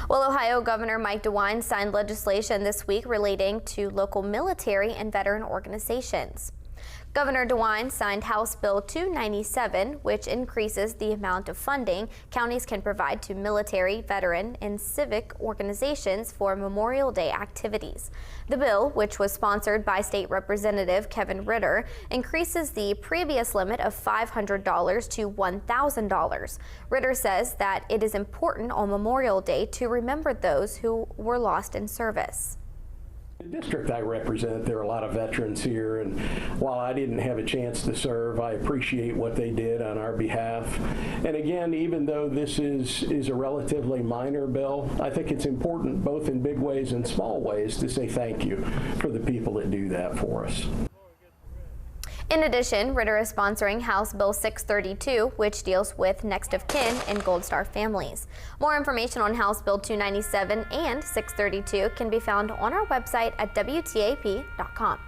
Well, Ohio Governor Mike DeWine signed legislation this week relating to local military and veteran organizations. Governor DeWine signed House Bill 297, which increases the amount of funding counties can provide to military, veteran, and civic organizations for Memorial Day activities. The bill, which was sponsored by State Representative Kevin Ritter, increases the previous limit of $500 to $1,000. Ritter says that it is important on Memorial Day to remember those who were lost in service. The district I represent, there are a lot of veterans here, and while I didn't have a chance to serve, I appreciate what they did on our behalf. And again, even though this is a relatively minor bill, I think it's important both in big ways and small ways to say thank you for the people that do that for us. In addition, Ritter is sponsoring House Bill 632, which deals with next of kin and Gold Star families. More information on House Bill 297 and 632 can be found on our website at WTAP.com.